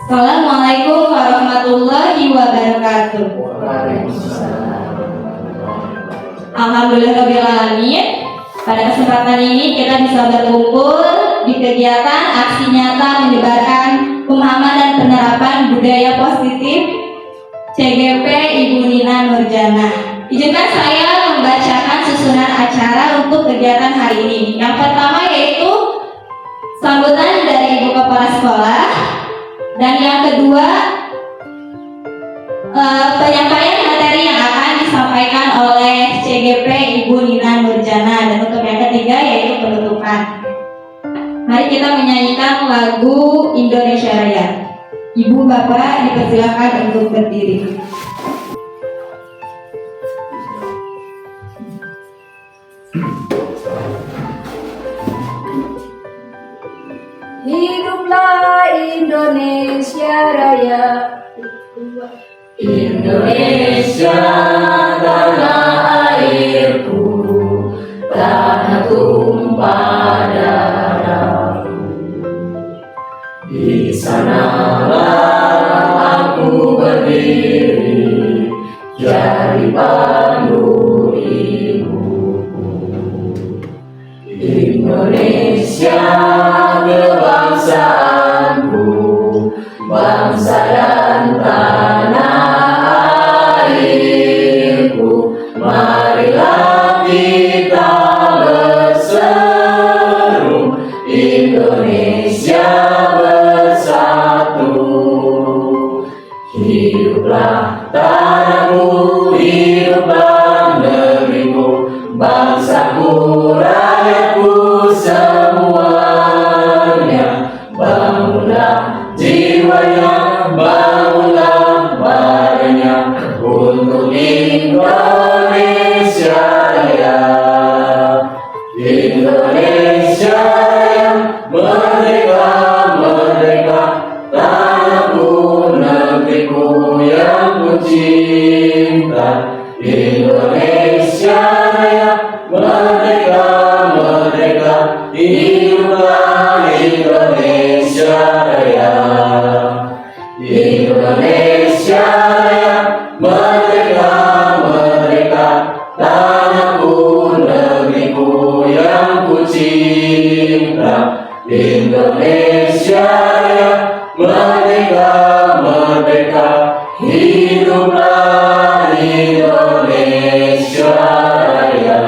Assalamualaikum warahmatullahi wabarakatuh. Alhamdulillahirrahmanirrahim. Pada kesempatan ini kita bisa berkumpul di kegiatan aksi nyata menyebarkan pemahaman dan penerapan budaya positif CGP Ibu Nina Nurjana. Izinkan saya membacakan susunan acara untuk kegiatan hari ini. Yang pertama yaitu sambutan dari Ibu Kepala Sekolah, dan yang kedua penyampaian materi yang akan disampaikan oleh CGP Ibu Nina Nurjana, dan untuk yang ketiga yaitu penutupan. Mari kita menyanyikan lagu Indonesia Raya. Ibu Bapak dipersilakan untuk berdiri. Hiduplah Indonesia Raya, Indonesia tanah airku, tanah tumpah darahku. Di sanalah aku berdiri, jadi pandu ibuku. Indonesia kebangsaanku, bangsa dan tanah airku. Marilah kita berseru, Indonesia bersatu. Hiduplah tanahku, hiduplah negeriku, bangsaku, rakyatku semuanya. Bangunlah jiwanya, bangunlah badannya untuk Indonesia Raya. Indonesia Raya, merdeka, merdeka, tanahku, negeriku yang ku cinta. Indonesia Raya, merdeka, merdeka, hiduplah Indonesia Raya. Indonesia Raya, merdeka, merdeka, tanahku, negeriku yang ku cinta. Indonesia Raya, merdeka, merdeka, hiduplah Indonesia Raya.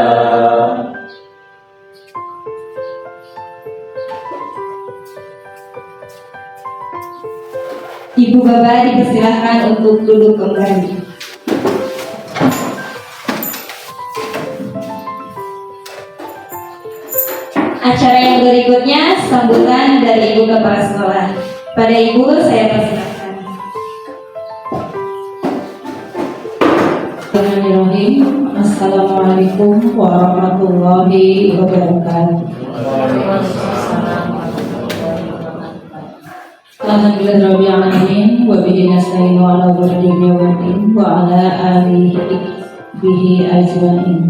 Ibu Bapak dipersilakan untuk duduk kembali. Acara yang berikutnya sambutan dari Ibu Kepala Sekolah. Pada Ibu saya persilakan. Bismillahirrahmanirrahim. Assalamualaikum warahmatullahi wabarakatuh. Alhamdulillahirrahmanirrahim. Wa bihi nasta'inu ala umuri dunya waddin wa ala alihi ajmain.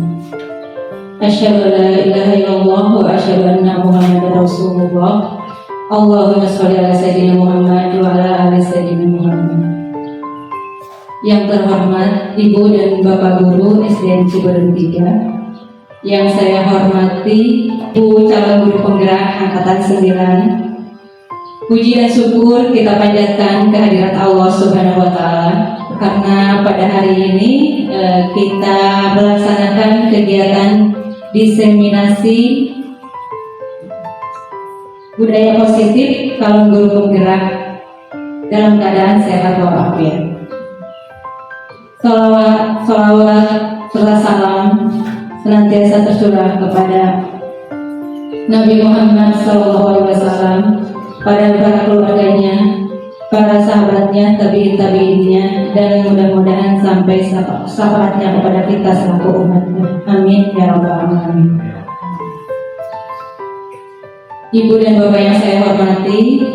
Asyhadu an la ilaha illallah wa asyhadu anna Muhammadar Rasulullah. Allahumma shalli ala sayyidina Muhammad wa ala ali sayyidina Muhammad. Yang terhormat Ibu dan Bapak Guru SDN Ciberem 3, yang saya hormati Ibu calon guru penggerak angkatan 9. Puji dan syukur kita panjatkan kehadirat Allah Subhanahu wa Ta'ala, karena pada hari ini kita melaksanakan kegiatan diseminasi budaya positif calon guru penggerak dalam keadaan sehat walafiat. Salawat serta salam senantiasa tercurah kepada Nabi Muhammad SAW, pada para keluarganya, para sahabatnya, tabi'in-tabi'innya, dan mudah-mudahan sampai syafaatnya kepada kita selaku umatnya. Amin ya rabbal alamin. Ibu dan Bapak yang saya hormati,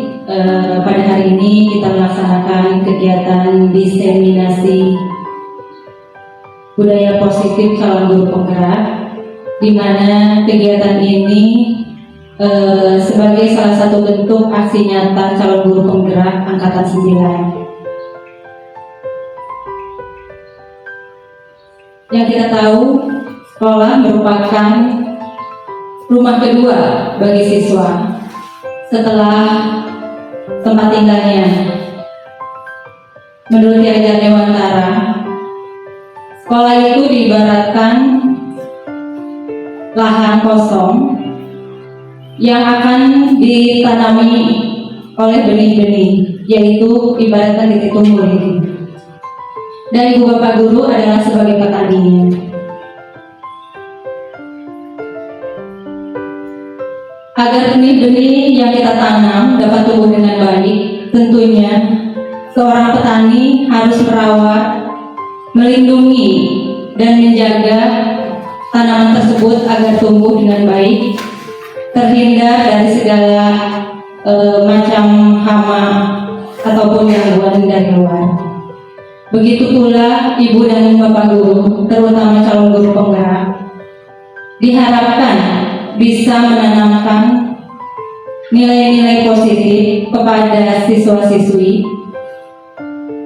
pada hari ini kita melaksanakan kegiatan diseminasi budaya positif calon guru penggerak, di mana kegiatan ini sebagai salah satu bentuk aksi nyata calon guru penggerak angkatan 9. Yang kita tahu, sekolah merupakan rumah kedua bagi siswa setelah tempat tinggalnya. Menurut Ki Hajar Dewantara, sekolah itu diibaratkan lahan kosong yang akan ditanami oleh benih-benih, yaitu ibaratkan titik tumbuh ini. Dan ibu bapak guru adalah sebagai petaninya. Agar benih-benih yang kita tanam dapat tumbuh dengan baik, tentunya seorang petani harus merawat, melindungi, dan menjaga tanaman tersebut agar tumbuh dengan baik, terhindar dari segala macam hama ataupun gangguan dari luar. Begitu pula ibu dan bapak guru, terutama calon guru penggerak, diharapkan bisa menanamkan nilai-nilai positif kepada siswa-siswi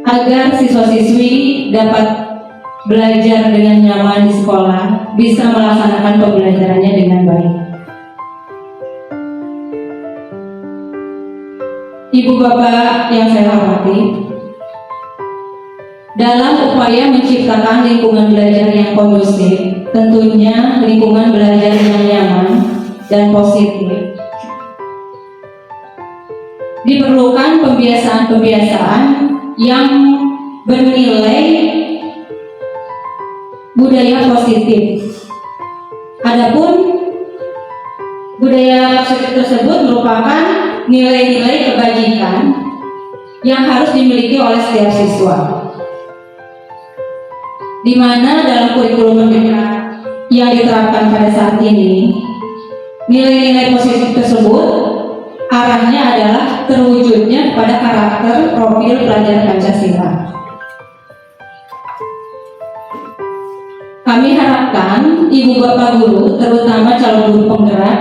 agar siswa-siswi dapat belajar dengan nyaman di sekolah, bisa melaksanakan pembelajarannya dengan baik. Ibu bapak yang saya hormati, dalam upaya menciptakan lingkungan belajar yang kondusif, tentunya lingkungan belajar yang nyaman dan positif, diperlukan pembiasaan-pembiasaan yang bernilai budaya positif. Adapun budaya positif tersebut merupakan nilai-nilai kebajikan yang harus dimiliki oleh setiap siswa, di mana dalam kurikulum merdeka yang diterapkan pada saat ini, nilai-nilai positif tersebut arahnya adalah terwujudnya pada karakter profil pelajar Pancasila. Kami harapkan ibu bapak guru, terutama calon guru penggerak,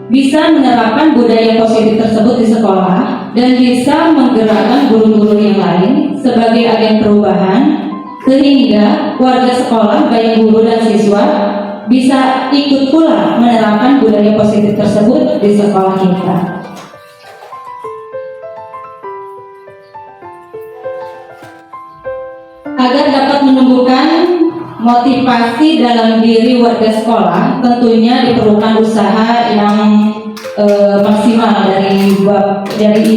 bisa menerapkan budaya positif tersebut di sekolah dan bisa menggerakkan guru-guru yang lain sebagai agen perubahan, sehingga warga sekolah, baik guru dan siswa, bisa ikut pula menerapkan budaya positif tersebut di sekolah kita. Agar dapat menumbuhkan motivasi dalam diri warga sekolah, tentunya diperlukan usaha yang maksimal dari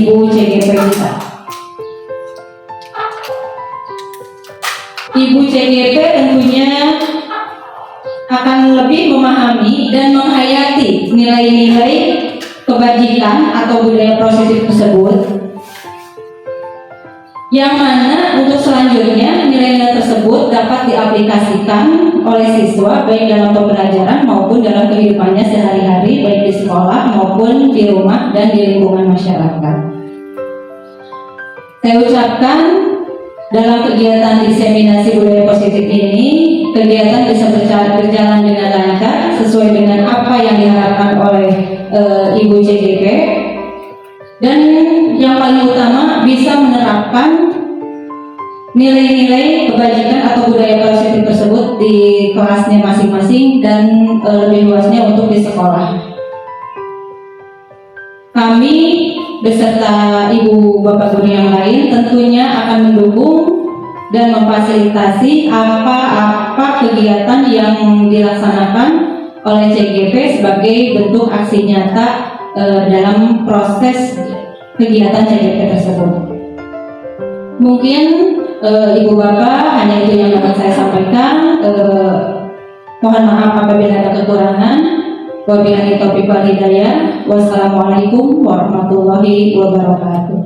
Ibu CGP kita. Ibu CGP tentunya akan lebih memahami dan menghayati nilai-nilai kebajikan atau budaya positif tersebut, yang mana untuk selanjutnya nilai-nilai tersebut dapat diaplikasikan oleh siswa baik dalam pembelajaran maupun dalam kehidupannya sehari-hari, baik di sekolah maupun di rumah dan di lingkungan masyarakat. Saya ucapkan, dalam kegiatan diseminasi budaya positif ini, kegiatan bisa berjalan dengan lancar sesuai dengan apa yang diharapkan oleh Ibu CGP, dan yang paling utama bisa menerapkan nilai-nilai kebajikan atau budaya positif tersebut di kelasnya masing-masing dan lebih luasnya untuk di sekolah. Kami beserta ibu bapak guru yang lain tentunya akan mendukung dan memfasilitasi apa-apa kegiatan yang dilaksanakan oleh CGP sebagai bentuk aksi nyata dalam proses kegiatan CGP tersebut. Mungkin ibu bapak hanya itu yang dapat saya sampaikan. Mohon maaf apabila ada kekurangan. Wabillahi taufiq wal hidayah. Wassalamualaikum warahmatullahi wabarakatuh.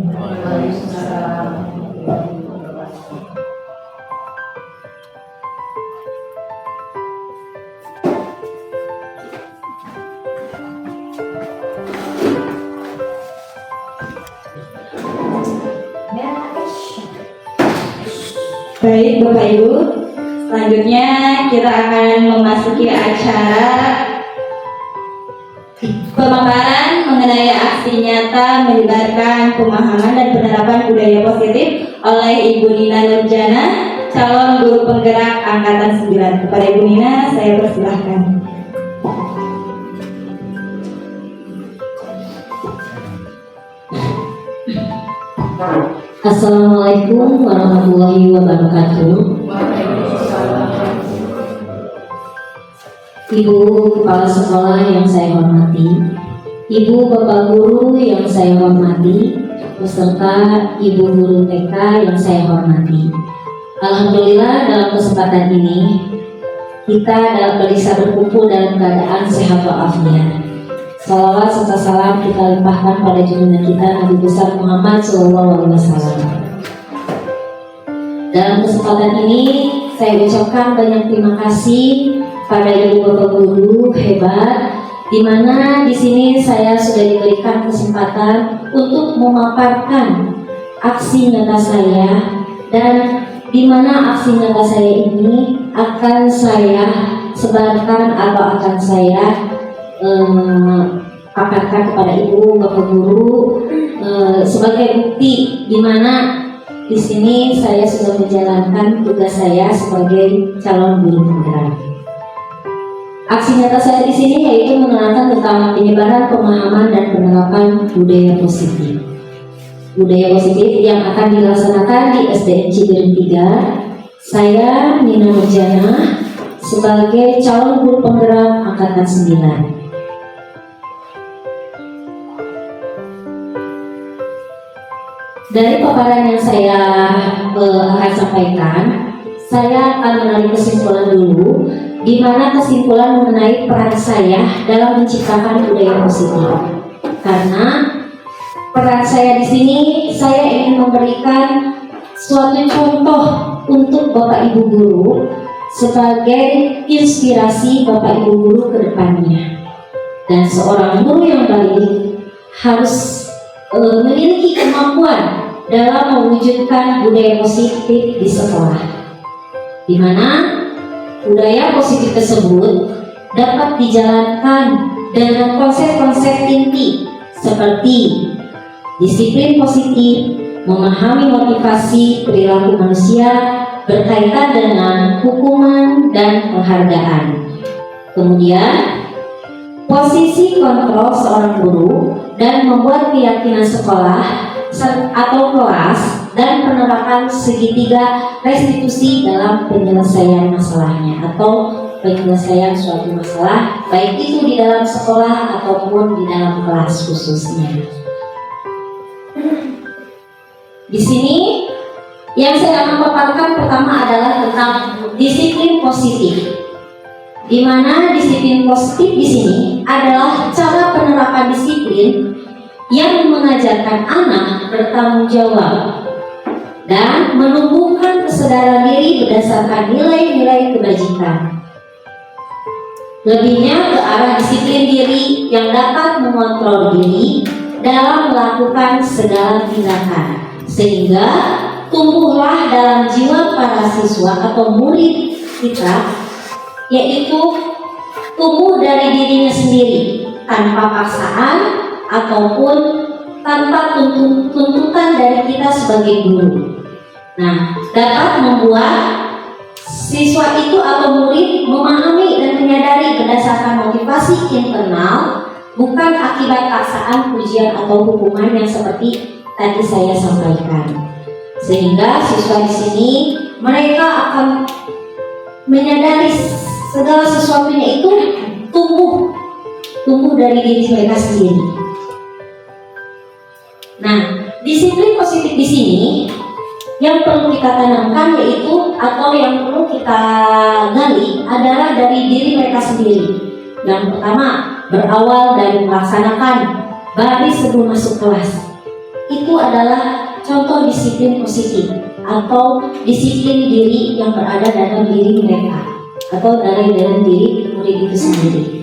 Baik Bapak Ibu, selanjutnya kita akan memasuki acara Pemaparan mengenai aksi nyata menyebarkan pemahaman dan penerapan budaya positif oleh Ibu Nina Nurjana, calon guru penggerak angkatan 9. Kepada Ibu Nina, saya persilahkan. Assalamualaikum warahmatullahi wabarakatuh. Ibu Kepala Sekolah yang saya hormati, Ibu Bapak Guru yang saya hormati, beserta Ibu Guru TK yang saya hormati. Alhamdulillah dalam kesempatan ini kita bisa berkumpul dalam keadaan sehat walafiat. Salawat serta salam kita limpahkan pada junjungan kita Nabi besar Muhammad SAW. Dalam kesempatan ini saya ucapkan banyak terima kasih pada Ibu Bapak Guru hebat, di mana di sini saya sudah diberikan kesempatan untuk memaparkan aksi nyata saya, dan di mana aksi nyata saya ini akan saya sebarkan atau akan saya paparkan kepada Ibu Bapak Guru sebagai bukti di mana di sini saya sudah menjalankan tugas saya sebagai calon guru penggerak. Aksi nyata saya di sini yaitu menerangkan tentang penyebaran pemahaman dan penerapan budaya positif. Budaya positif yang akan dilaksanakan di SDN Ciberem 3. Saya Nina Nurjana sebagai calon guru penggerak angkatan 9. Dari paparan yang saya akan sampaikan, saya akan menarik kesimpulan dulu, di mana kesimpulan mengenai peran saya dalam menciptakan budaya positif. Karena peran saya di sini, saya ingin memberikan suatu contoh untuk Bapak Ibu Guru sebagai inspirasi Bapak Ibu Guru ke depannya. Dan seorang guru yang baik harus memiliki kemampuan dalam mewujudkan budaya positif di sekolah, di mana budaya positif tersebut dapat dijalankan dengan konsep-konsep inti seperti disiplin positif, memahami motivasi perilaku manusia berkaitan dengan hukuman dan penghargaan. Kemudian, posisi kontrol seorang guru dan membuat keyakinan sekolah atau kelas dan penerapan segitiga restitusi dalam penyelesaian masalahnya atau penyelesaian suatu masalah, baik itu di dalam sekolah ataupun di dalam kelas khususnya. Di sini yang saya akan paparkan pertama adalah tentang disiplin positif, di mana disiplin positif di sini adalah cara penerapan disiplin yang mengajarkan anak bertanggung jawab dan menumbuhkan kesadaran diri berdasarkan nilai-nilai kebajikan. Lebihnya ke arah disiplin diri yang dapat mengontrol diri dalam melakukan segala tindakan, sehingga tumbuhlah dalam jiwa para siswa atau murid kita, yaitu tumbuh dari dirinya sendiri tanpa paksaan ataupun tanpa tuntutan dari kita sebagai guru. Nah, dapat membuat siswa itu atau murid memahami dan menyadari berdasarkan motivasi internal, bukan akibat paksaan, pujian atau hukuman yang seperti tadi saya sampaikan. Sehingga siswa di sini mereka akan menyadari segala sesuatunya itu tumbuh dari diri mereka sendiri. Nah, disiplin positif di sini yang perlu kita tanamkan yaitu atau yang perlu kita gali adalah dari diri mereka sendiri. Yang pertama, berawal dari melaksanakan baris sebelum masuk kelas. Itu adalah contoh disiplin positif atau disiplin diri yang berada dalam diri mereka atau dalam diri murid itu sendiri.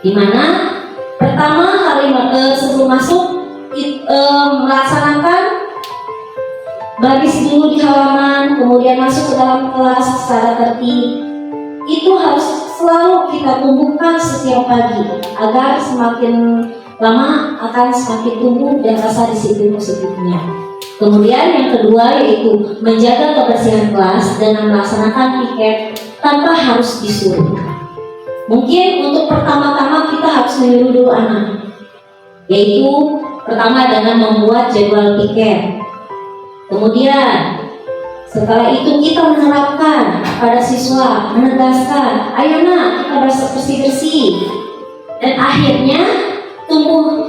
Dimana pertama kali sebelum masuk melaksanakan baris dulu di halaman, kemudian masuk ke dalam kelas secara tertib. Itu harus selalu kita tumbuhkan setiap pagi agar semakin lama akan semakin tumbuh dan rasa disiplin positifnya. Kemudian yang kedua yaitu menjaga kebersihan kelas dengan melaksanakan piket tanpa harus disuruh. Mungkin untuk pertama-tama kita harus menyuruh dulu anak, yaitu pertama dengan membuat jadwal piket. Kemudian setelah itu kita menerapkan pada siswa, menegaskan, ayo nak kita bersih-bersih. Dan akhirnya tumbuh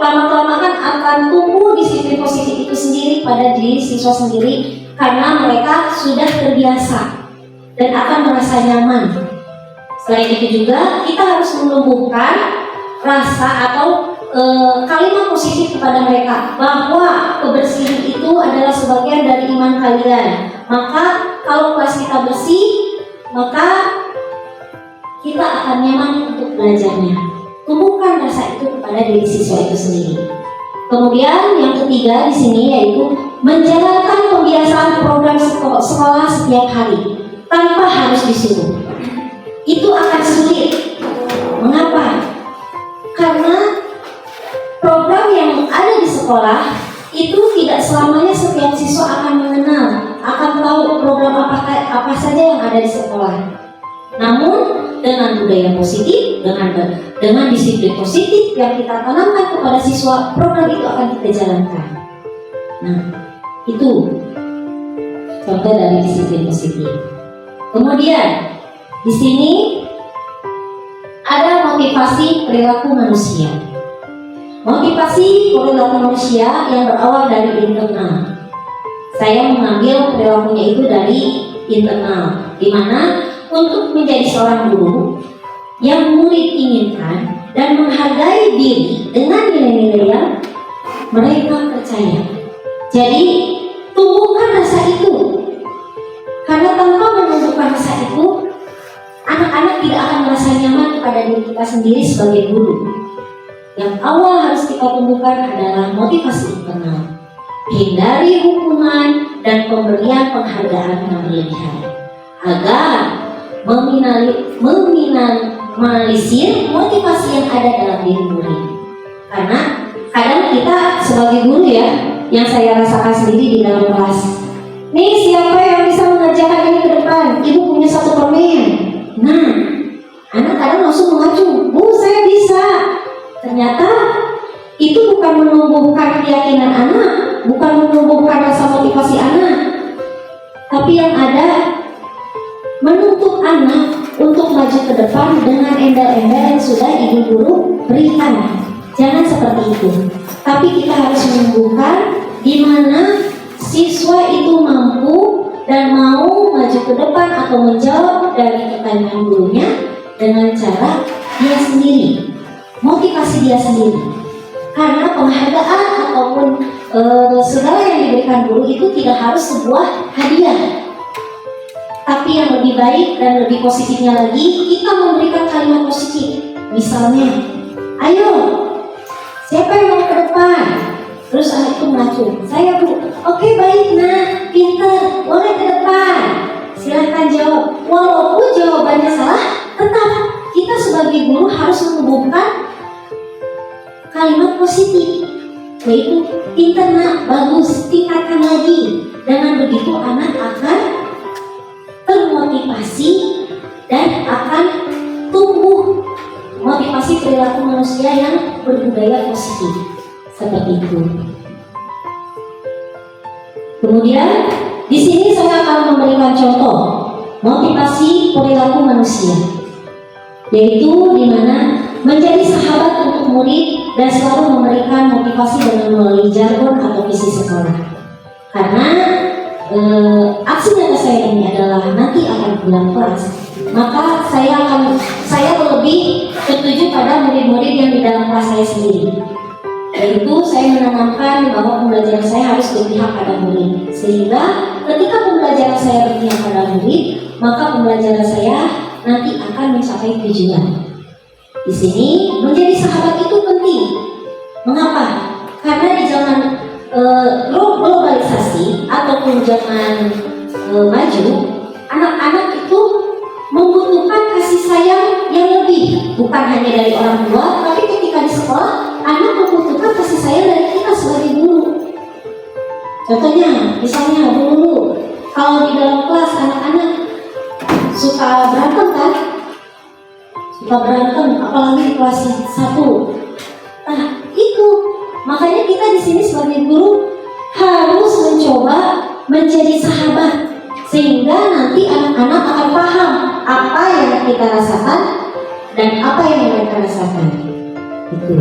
lama-kelamaan akan tumbuh disiplin positif itu sendiri pada diri siswa sendiri karena mereka sudah terbiasa dan akan merasa nyaman. Selain itu juga kita harus menumbuhkan rasa atau kalimat positif kepada mereka bahwa kebersihan itu adalah sebagian dari iman kalian. Maka kalau kelas kita bersih, maka kita akan nyaman untuk belajarnya. Tumbuhkan rasa itu kepada diri siswa itu sendiri. Kemudian yang ketiga di sini yaitu menjalankan pembiasaan program sekolah setiap hari tanpa harus disuruh. Itu akan sulit. Mengapa? Karena program yang ada di sekolah itu tidak selamanya setiap siswa akan mengenal, akan tahu program apa saja yang ada di sekolah. Namun dengan budaya positif, dengan disiplin positif yang kita tanamkan kepada siswa, program itu akan kita jalankan. Nah, itu contoh dari disiplin positif. Kemudian di sini ada motivasi perilaku manusia. Motivasi perilaku manusia yang berawal dari internal. Saya mengambil perilakunya itu dari internal, di mana untuk menjadi seorang guru yang murid inginkan dan menghargai diri dengan nilai-nilai yang mereka percaya. Jadi tumbuhkan rasa itu, karena tanpa menumbuhkan rasa itu, anak-anak tidak akan merasa nyaman kepada diri kita sendiri sebagai guru. Yang awal harus kita tumbuhkan adalah motivasi internal. Hindari hukuman dan pemberian penghargaan yang berlebihan agar meminimalisir motivasi yang ada dalam diri murid. Karena kadang kita sebagai guru ya, yang saya rasakan sendiri di dalam kelas, nih siapa yang bisa mengerjakan ini ke depan? Ibu punya 1 permen. Nah, anak kadang langsung mengacu, Bu saya bisa. Ternyata itu bukan menumbuhkan keyakinan anak, bukan menumbuhkan rasa motivasi anak, tapi yang ada menuntut anak untuk maju ke depan dengan embel-embel yang sudah ibu guru berikan. Jangan seperti itu. Tapi kita harus menumbuhkan di mana siswa itu mampu dan mau maju ke depan atau menjawab dari pertanyaan gurunya dengan cara dia sendiri, motivasi dia sendiri. Karena penghargaan ataupun segala yang diberikan guru itu tidak harus sebuah hadiah. Tapi yang lebih baik dan lebih positifnya lagi, kita memberikan kalimat positif. Misalnya, ayo, siapa yang mau ke depan? Terus anak itu mengacu, saya Bu. Oke baik nak, pintar, boleh ke depan. Silahkan jawab. Walaupun jawabannya salah, tetap kita sebagai guru harus menumbuhkan kalimat positif, yaitu pintar nak, bagus, tingkatkan lagi. Dengan begitu anak akan termotivasi dan akan tumbuh motivasi perilaku manusia yang berbudaya positif seperti itu. Kemudian di sini saya akan memberikan contoh motivasi perilaku manusia, yaitu di mana menjadi sahabat untuk murid dan selalu memberikan motivasi dengan melalui jargon atau visi sekolah. Karena aksi nyata saya ini adalah nanti akan pulang kelas, maka saya lebih tertuju pada murid-murid yang di dalam kelas saya sendiri. Yaitu saya menanamkan bahwa pembelajaran saya harus berpihak pada murid, sehingga ketika pembelajaran saya berpihak pada murid, maka pembelajaran saya nanti akan mencapai tujuan. Di sini menjadi sahabat itu penting. Mengapa? Karena di zaman globalisasi ataupun zaman maju, anak-anak itu membutuhkan sayang yang lebih, bukan hanya dari orang tua, tapi ketika di sekolah anak membutuhkan kasih sayang dari kita sebagai guru. Contohnya, misalnya dulu kalau di dalam kelas anak-anak suka berantem kan? Suka berantem, apalagi di kelas 1. Nah, itu makanya kita di sini sebagai guru harus mencoba menjadi sahabat, sehingga nanti anak-anak akan paham apa yang kita rasakan dan apa yang mereka rasakan. Itu.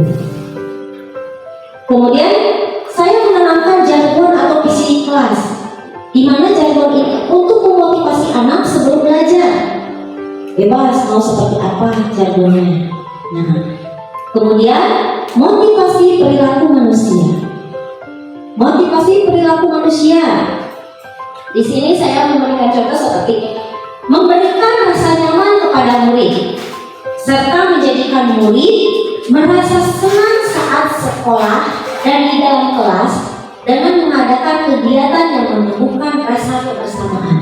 Kemudian saya menanamkan jargon atau visi kelas, di mana jargon ini untuk memotivasi anak sebelum belajar. Bebas mau seperti apa jargonnya. Nah, kemudian motivasi perilaku manusia. Motivasi perilaku manusia. Di sini saya memberikan contoh seperti memberikan rasa nyaman kepada murid, serta menjadikan murid merasa senang saat sekolah dan di dalam kelas dengan mengadakan kegiatan yang menumbuhkan rasa kebersamaan.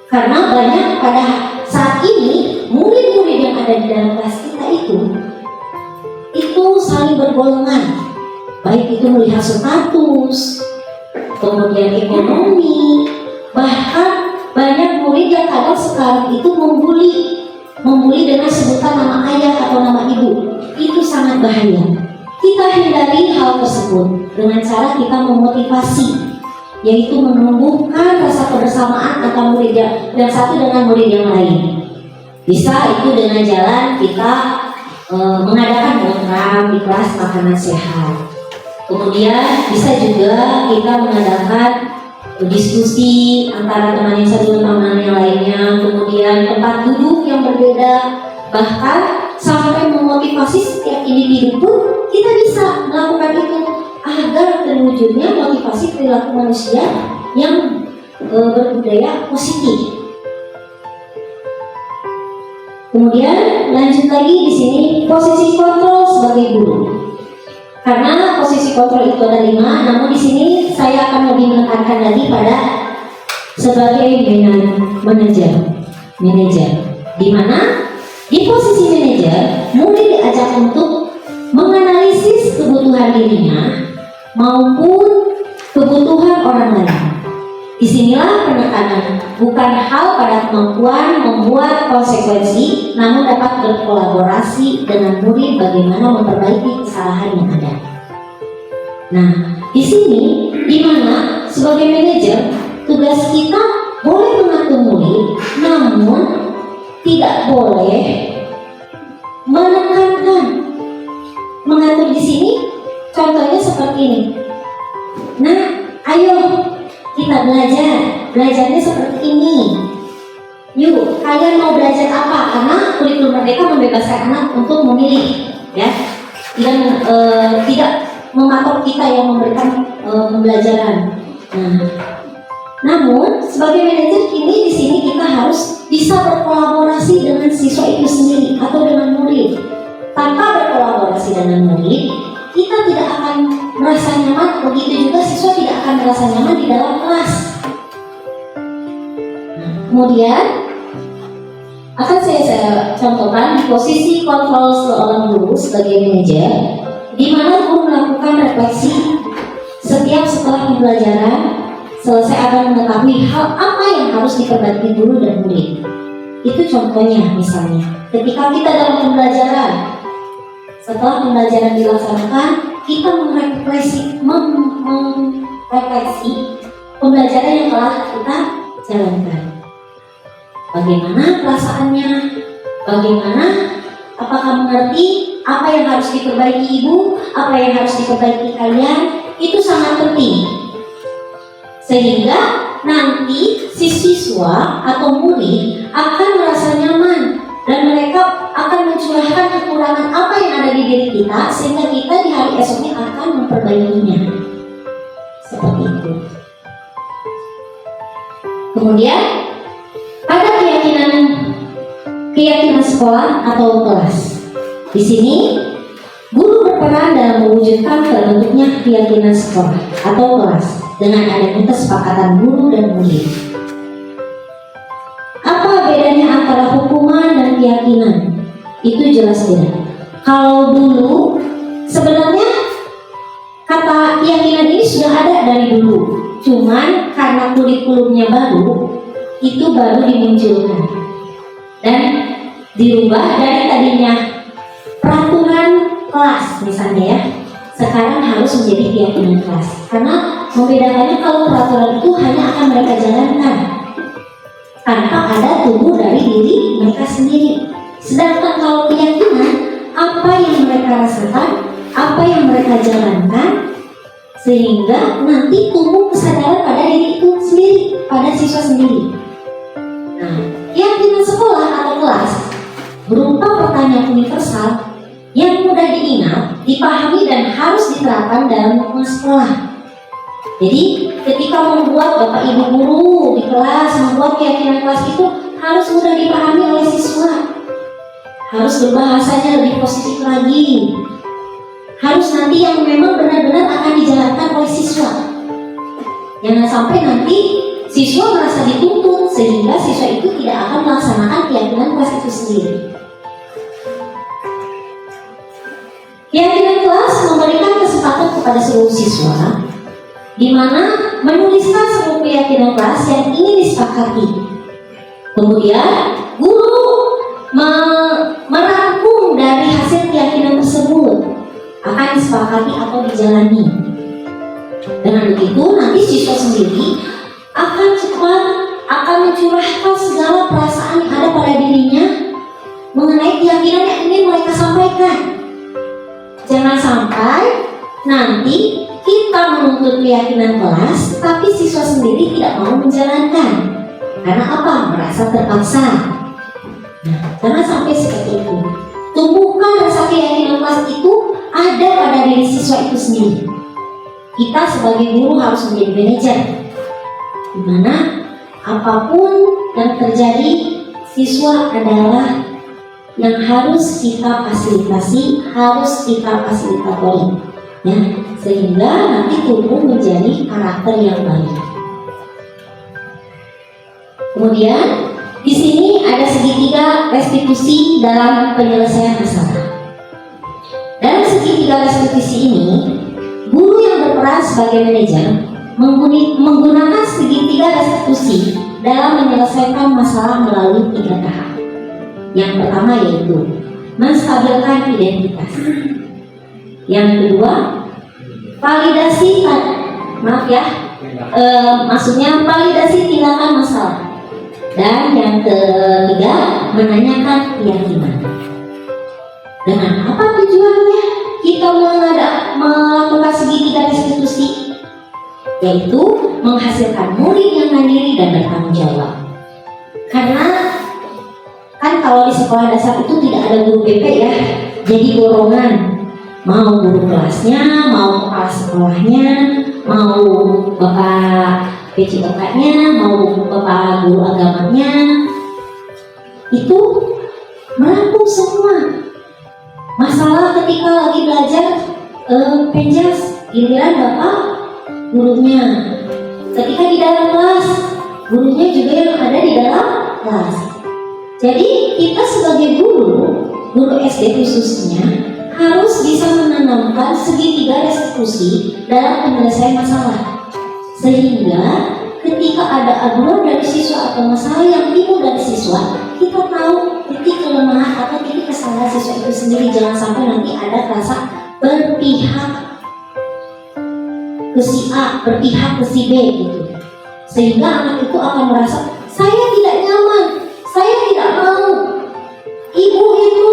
Karena banyak pada saat ini murid-murid yang ada di dalam kelas kita itu saling bergolongan, baik itu melihat status, kemudian ekonomi, bahkan banyak murid yang kadang sekarang itu membuli dengan sebutan nama ayah atau nama ibu. Itu sangat bahaya. Kita hindari hal tersebut dengan cara kita memotivasi, yaitu menumbuhkan rasa kebersamaan antara murid yang satu dengan murid yang lain. Bisa itu dengan jalan kita mengadakan program di kelas makanan sehat. Kemudian bisa juga kita mengadakan diskusi antara teman yang satu dengan teman yang lainnya. Kemudian tempat duduk yang berbeda, bahkan sampai memotivasi setiap individu pun kita bisa melakukan itu agar terwujudnya motivasi perilaku manusia yang berbudaya positif. Kemudian lanjut lagi di sini posisi kontrol sebagai guru. Karena posisi kontrol itu ada 5, namun di sini saya akan lebih menekankan lagi pada sebagai manajer, di mana di posisi manajer murid diajak untuk menganalisis kebutuhan dirinya maupun kebutuhan orang lain. Disinilah penekanan bukan hal pada kemampuan membuat konsekuensi, namun dapat berkolaborasi dengan murid bagaimana memperbaiki kesalahan yang ada. Nah, di sini di mana sebagai manajer tugas kita boleh mengatur murid, namun tidak boleh menekankan. Mengatur di sini contohnya seperti ini. Nah, ayo kita belajarnya seperti ini. Yuk, kalian mau belajar apa? Karena kurikulum Merdeka membebaskan anak untuk memilih, ya. Tidak mematok kita yang memberikan pembelajaran. Nah, namun sebagai manajer kini di sini kita harus bisa berkolaborasi dengan siswa itu sendiri atau dengan murid. Tanpa berkolaborasi dengan murid, kita tidak akan merasa nyaman, begitu juga siswa tidak akan merasa nyaman di dalam kelas. Nah, kemudian akan saya contohkan di posisi kontrol seorang guru sebagai manajer, di mana guru melakukan refleksi setiap setelah pembelajaran selesai akan mengetahui hal apa yang harus diperbaiki guru dan murid. Itu contohnya, misalnya ketika kita dalam pembelajaran, setelah pembelajaran dilaksanakan, kita merefleksi pembelajaran yang telah kita jalankan. Bagaimana perasaannya? Bagaimana? Apakah mengerti apa yang harus diperbaiki ibu? Apa yang harus diperbaiki kalian? Itu sangat penting. Sehingga nanti si siswa atau murid akan merasa nyaman dan mereka akan mencurahkan kekurangan apa yang ada di diri kita, sehingga kita di hari esoknya akan memperbaikinya. Seperti itu. Kemudian ada keyakinan sekolah atau kelas. Di sini guru berperan dalam mewujudkan terbentuknya keyakinan sekolah atau kelas dengan adanya kesepakatan guru dan murid. Apa bedanya antara hukuman dan keyakinan itu jelas beda. Kalau dulu sebenarnya kata keyakinan ini sudah ada dari dulu, cuman karena kurikulumnya baru, itu baru dimunculkan dan dirubah dari tadinya peraturan kelas misalnya ya, sekarang harus menjadi keyakinan kelas. Karena membedakannya kalau peraturan itu hanya akan mereka jalankan tanpa ada tumbuh dari diri mereka sendiri. Sedangkan kalau keyakinan, apa yang mereka rasakan, apa yang mereka jalankan, sehingga nanti tumbuh kesadaran pada diri itu sendiri, pada siswa sendiri. Nah, keyakinan sekolah atau kelas berupa pertanyaan universal yang mudah diingat, dipahami dan harus diterapkan dalam lingkungan sekolah. Jadi ketika membuat Bapak Ibu guru di kelas membuat keyakinan kelas itu harus mudah dipahami oleh siswa, harus berbahasanya lebih positif lagi, harus nanti yang memang benar-benar akan dijalankan oleh siswa. Jangan sampai nanti siswa merasa dituntut sehingga siswa itu tidak akan melaksanakan keyakinan kelas itu sendiri. Keyakinan kelas memberikan kesempatan kepada seluruh siswa di mana menuliskan seluruh keyakinan kelas yang ingin disepakati. Kemudian guru merangkum dari hasil keyakinan tersebut akan disepakati atau dijalani. Dengan begitu nanti siswa sendiri akan cepat akan mencurahkan segala perasaan yang ada pada dirinya mengenai keyakinan yang ingin mereka sampaikan. Jangan sampai nanti kita menuntut keyakinan kelas tapi siswa sendiri tidak mau menjalankan. Karena apa? Merasa terpaksa. Nah, jangan sampai seperti itu. Tumbuhkan rasa keyakinan kelas itu ada pada diri siswa itu sendiri. Kita sebagai guru harus menjadi manajer, di mana apapun yang terjadi, siswa adalah yang harus kita fasilitasi, harus kita fasilitatori, ya, sehingga nanti tumbuh menjadi karakter yang baik. Kemudian di sini ada segitiga restitusi dalam penyelesaian masalah. Dalam segitiga restitusi ini, guru yang berperan sebagai manajer menggunakan segitiga restitusi dalam menyelesaikan masalah melalui 3 tahap. Yang pertama yaitu menstabilkan identitas. Yang kedua, validasi validasi tindakan masalah. Dan yang ketiga, menanyakan keyakinan. Dengan apa tujuannya kita melakukan segitiga restitusi? Yaitu menghasilkan murid yang mandiri dan bertanggung jawab. Karena kan kalau di sekolah dasar itu tidak ada guru BP ya, jadi borongan. Mau guru kelasnya, mau kepala sekolahnya, mau bapak PCOK-nya, mau bapak guru agamanya, itu merangkum semua. Masalah ketika lagi belajar penjas, giliran bapak gurunya. Ketika di dalam kelas, gurunya juga yang ada di dalam kelas. Jadi kita sebagai guru SD khususnya harus bisa menanamkan segitiga restitusi dalam penyelesaian masalah, sehingga ketika ada aduan dari siswa atau masalah yang timbul dari siswa, kita tahu titik kelemahan atau titik kesalahan siswa itu sendiri. Jangan sampai nanti ada rasa berpihak ke si A, berpihak ke si B gitu, sehingga anak itu akan merasa saya tidak nyaman, saya tidak mau, ibu itu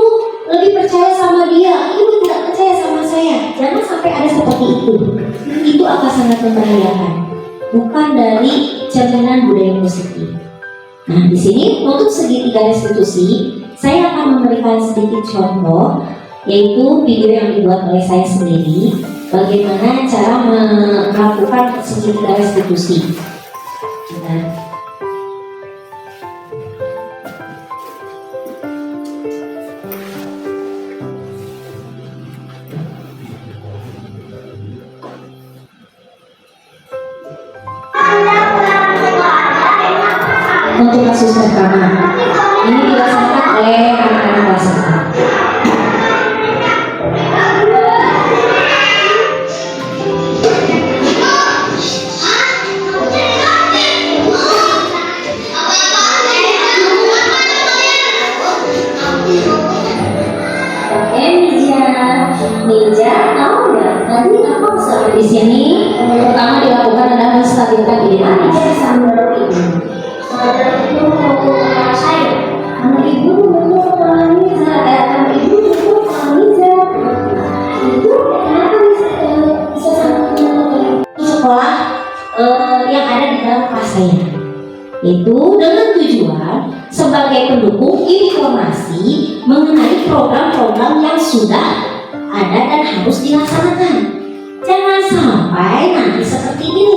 lebih percaya sama dia, ibu tidak percaya sama saya. Jangan sampai ada seperti itu. Itu akan sangat membahayakan, bukan dari cerminan budaya positif. Nah, di sini untuk segitiga restitusi, saya akan memberikan sedikit contoh, yaitu video yang dibuat oleh saya sendiri, bagaimana cara melakukan segitiga restitusi. Nah, untuk kasus pertama, ini dilaksanakan oleh oleh anak-anak kelas 4. Meja, tahu nggak? Tadi apa usaha di sini? Pertama dilakukan adalah menstabilkan diri. Meja bisa mendorong ibu. Mendorong ibu mau saya. Karena ibu mau meja, karena ibu mau meja. Itu kenapa bisa sampai sekolah yang ada di dalam kelas saya? Itu dengan tujuan sebagai pendukung informasi mengenai program-program yang sudah ada dan harus dilaksanakan. Jangan sampai nanti seperti ini.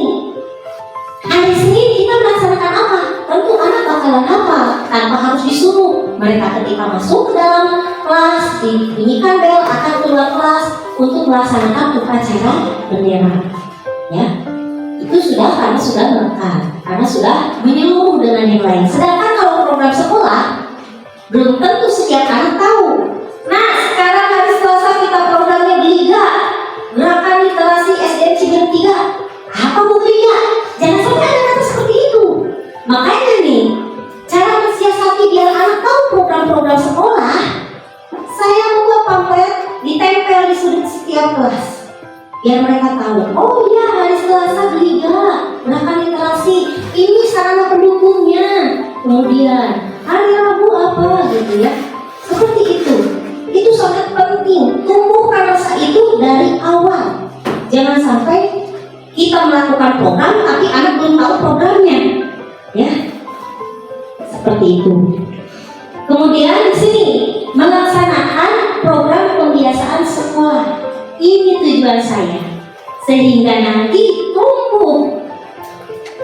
Hari Senin kita melaksanakan apa? Tentu anak bakalan apa? Tanpa harus disuruh. Mereka ketika masuk ke dalam kelas dibunyikan bel akan keluar kelas untuk melaksanakan upacara bendera. Ya, itu sudah karena sudah melekat, karena sudah menyeluruh dengan yang lain. Sedangkan kalau program sekolah belum tentu setiap anak tahu. Nah, sekarang hari Selasa kita programnya Liga Gerakan Literasi SDN Cibiru 3. Apa Bu Liga? Jangan sampai ada kata seperti itu. Makanya nih, cara mensiasati biar anak tahu program-program sekolah, saya membuat pamflet ditempel di sudut setiap kelas. Biar mereka tahu, oh iya hari Selasa Liga Gerakan Literasi, ini sarana pendukungnya. Kemudian hari Rabu apa gitu ya. Seperti itu. Itu sangat penting, tumbuhkan rasa itu dari awal. Jangan sampai kita melakukan program tapi anak belum tahu programnya, ya, seperti itu. Kemudian di sini melaksanakan program pembiasaan sekolah. Ini tujuan saya, sehingga nanti tumbuh.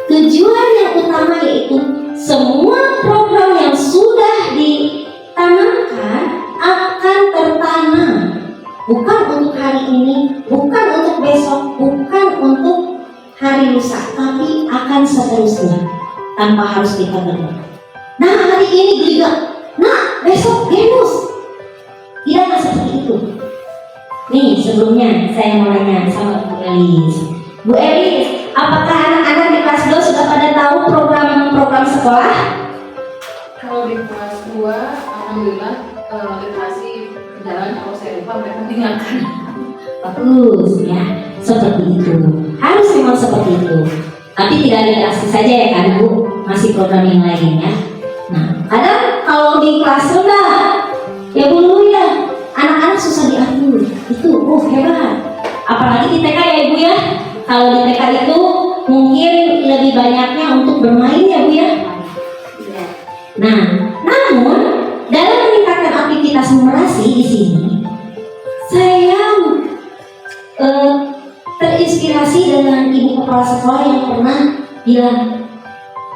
Tujuan yang utama yaitu semua program yang sudah ditanamkan akan tertanam, bukan untuk hari ini, bukan untuk besok, bukan untuk hari lusa, tapi akan seterusnya tanpa harus kita berdoa. Nah hari ini Liga, nah besok Genus, tidak seperti itu. Nih sebelumnya saya mau nanya sama Bu Elis. Bu Elis, apakah anak-anak di kelas 2 sudah pada tahu program-program sekolah? Kalau di kelas 2, alhamdulillah literasi berjalan. Kalau saya lupa mereka mengingatkan. Bagus ya, seperti itu. Harus memang seperti itu. Tapi tidak literasi saja ya kan Bu, masih program yang lain ya. Nah, kadang kalau di kelas rendah, ya Bu Lulu ya, anak-anak susah diatur. Itu, hebat. Apalagi di TK ya Ibu ya. Kalau di TK itu mungkin lebih banyaknya untuk bermain ya Bu ya. Nah, namun dalam meningkatkan aktivitas numerasi di sini, saya terinspirasi dengan ibu kepala sekolah yang pernah bilang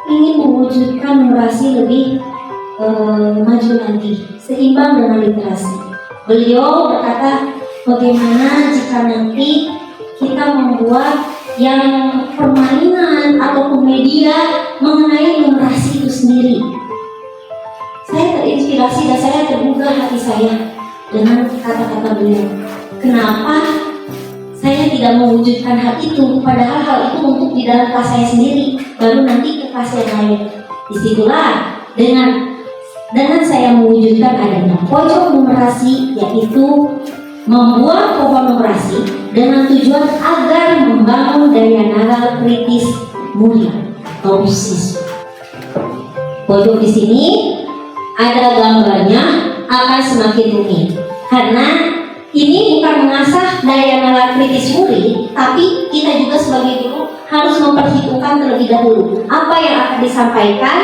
ingin mewujudkan numerasi lebih maju nanti, seimbang dengan literasi. Beliau berkata, bagaimana jika nanti kita membuat yang permainan atau media mengenai numerasi itu sendiri. Saya terinspirasi dan saya tergugah hati saya dengan kata-kata beliau. Kenapa saya tidak mewujudkan hal itu, padahal hal itu untuk di dalam kelas saya sendiri, baru nanti ke kelas yang lain. Disitulah dengan saya mewujudkan adanya pojok numerasi, yaitu membuat pohon numerasi dengan tujuan agar membangun daya nalar kritis mulia atau siswa. Pojok di sini ada gambarnya akan semakin rumit karena ini bukan mengasah daya nalar kritis murid, tapi kita juga sebagai guru harus memperhitungkan terlebih dahulu apa yang akan disampaikan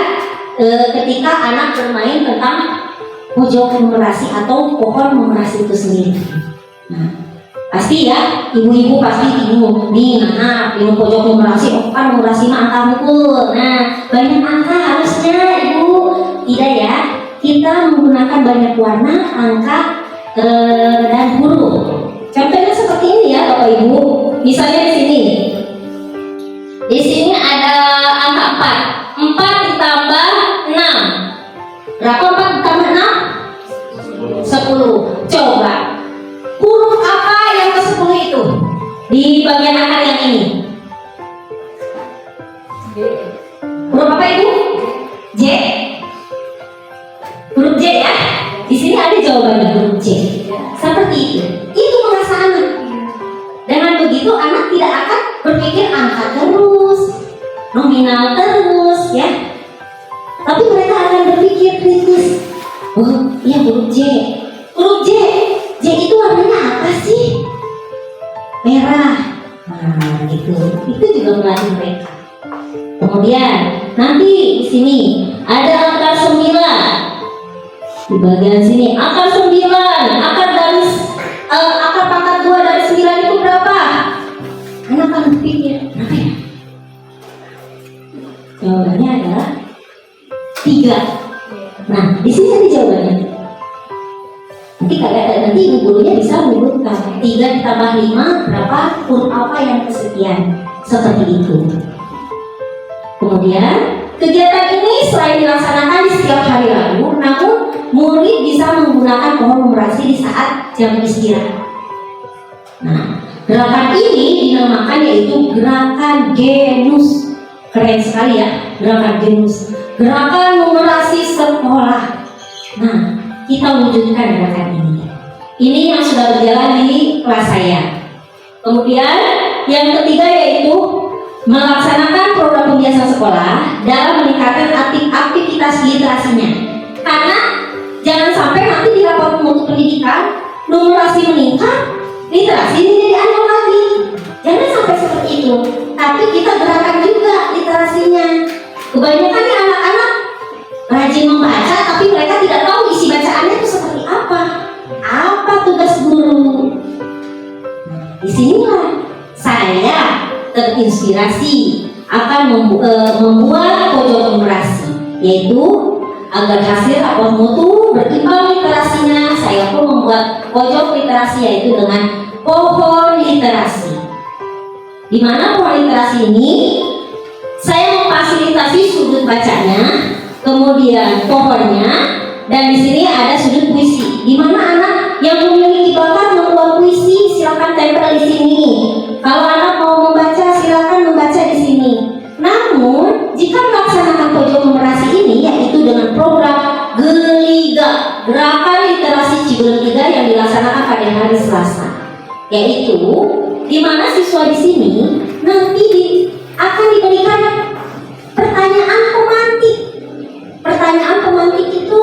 ketika anak bermain tentang pojok numerasi atau pohon numerasi itu sendiri. Nah, pasti ya, ibu-ibu pasti bingung nih, anak bingung pojok numerasi, kan numerasi mah angka mukul. Nah, banyak angka harusnya ibu, tidak ya? Kita menggunakan banyak warna, angka, dan huruf. Contohnya seperti ini ya Bapak Ibu. Misalnya di sini. Di sini ada angka 4. 4 ditambah 6. Berapa 4 ditambah 6? bagian akar yang ini? Huruf apa itu? J. Huruf J ya. Di sini ada jawabannya, huruf J. Seperti itu. Itu bahasa anak. Dengan begitu anak tidak akan berpikir angka terus, nominal terus, ya. Tapi mereka akan berpikir kritis. Oh, iya huruf J. Huruf J. J itu warnanya apa sih? Merah. Nah, gitu. Itu juga melatih mereka. Kemudian nanti di sini ada akar 9. Di bagian sini akar 9, akar dari akar pangkat 2 dari 9 itu berapa? Anak akan berpikir, berapa ya? Jawabannya adalah 3. Nah, di sini ada jawabannya. Nanti ibu gurunya bisa menyebutkan 3 ditambah 5 berapa, huruf apa yang kesekian, seperti itu. Kemudian kegiatan ini selain dilaksanakan di setiap hari Rabu, namun murid bisa menggunakan pohon numerasi di saat jam istirahat. Nah, gerakan ini dinamakan yaitu gerakan genus. Keren sekali ya, gerakan genus. Gerakan numerasi sekolah. Nah, kita wujudkan gerakan ini. Ini yang sudah berjalan di kelas saya. Kemudian yang ketiga yaitu melaksanakan program pembiasan sekolah dalam meningkatkan aktivitas literasinya. Karena jangan sampai nanti di rapat mutu pendidikan numerasi meningkat, literasi menjadi aneh lagi. Jangan sampai seperti itu. Tapi kita gerakan juga literasinya. Kebanyakan nih anak-anak rajin membaca, tapi mereka tidak tahu isi bacaannya itu seperti apa. Apa tugas guru? Disinilah saya terinspirasi akan membuat pojok numerasi, yaitu agar hasil rapor mutu berimbang literasinya. Saya pun membuat pojok literasi yaitu dengan pohon literasi. Di mana pohon literasi ini saya memfasilitasi sudut bacanya, kemudian pohonnya, dan di sini ada sudut puisi. Di mana anak yang memiliki bakat membuat puisi silakan tempel di sini. Kalau anak mau membaca silakan membaca di sini. Namun jika melaksanakan pojok numerasi ini yaitu dengan program Geliga, gerakan literasi Ciberem 3 yang dilaksanakan pada hari Selasa, yaitu di mana siswa di sini nanti akan diberikan pertanyaan pemantik. Pertanyaan pemantik itu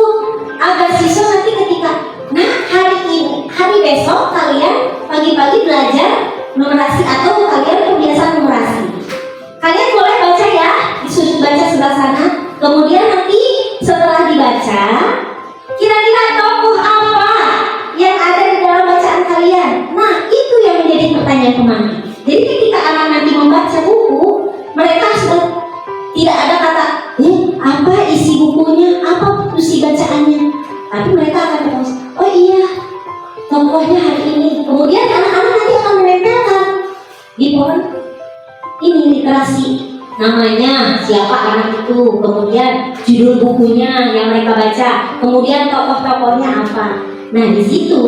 agar siswa nanti ketika hari besok kalian pagi-pagi belajar numerasi atau kalian kebiasaan numerasi. Kalian boleh baca ya di sudut baca sebelah sana. Kemudian nanti setelah dibaca, kira-kira tokoh apa yang ada di dalam bacaan kalian? Nah, itu yang menjadi pertanyaan pemantik. Jadi ketika anak nanti membaca buku, mereka sudah tidak ada kata, apa isi bukunya, apa isi bacaannya. Tapi mereka akan terus, oh iya, tokohnya hari ini. Kemudian anak-anak nanti akan menempelkan di pohon ini literasi, namanya siapa anak itu, kemudian judul bukunya yang mereka baca, kemudian tokoh-tokohnya apa. Nah, di situ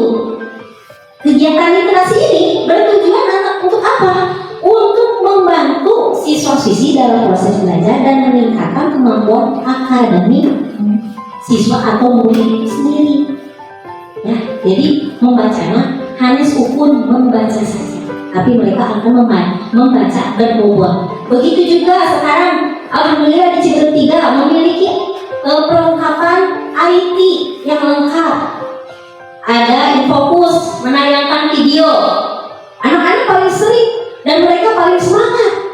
kegiatan literasi ini bertujuan untuk apa? Untuk membantu siswa-siswi dalam proses belajar dan meningkatkan kemampuan akademik siswa atau murid itu sendiri. Ya, jadi membacanya hanya ukun membaca saja, tapi mereka akan membaca berbobot. Begitu juga sekarang alhamdulillah di Ciberem 3 memiliki perlengkapan IT yang lengkap. Ada Infokus menayangkan video. Anak-anak paling sering dan mereka paling semangat.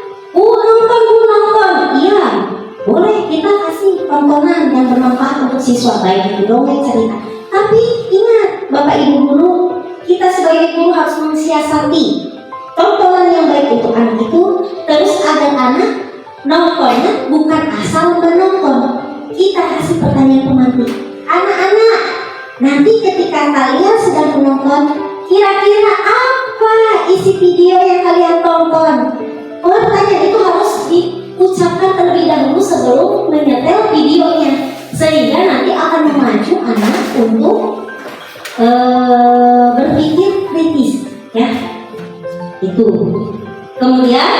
Nonton. Iya, boleh kita kasih tontonan yang bermanfaat untuk siswa, baik itu dongeng, cerita. Tapi ingat, Bapak Ibu guru, kita sebagai guru harus mensiasati tontonan yang baik untuk anak itu, terus agar anak nontonnya bukan asal menonton. Kita kasih pertanyaan pemantik. Anak-anak, nanti ketika kalian sedang menonton, kira-kira apa isi video yang kalian tonton? Pertanyaan itu harus diucapkan terlebih dahulu sebelum menyetel videonya, sehingga nanti akan memacu anak untuk berpikir kritis, ya. Itu. Kemudian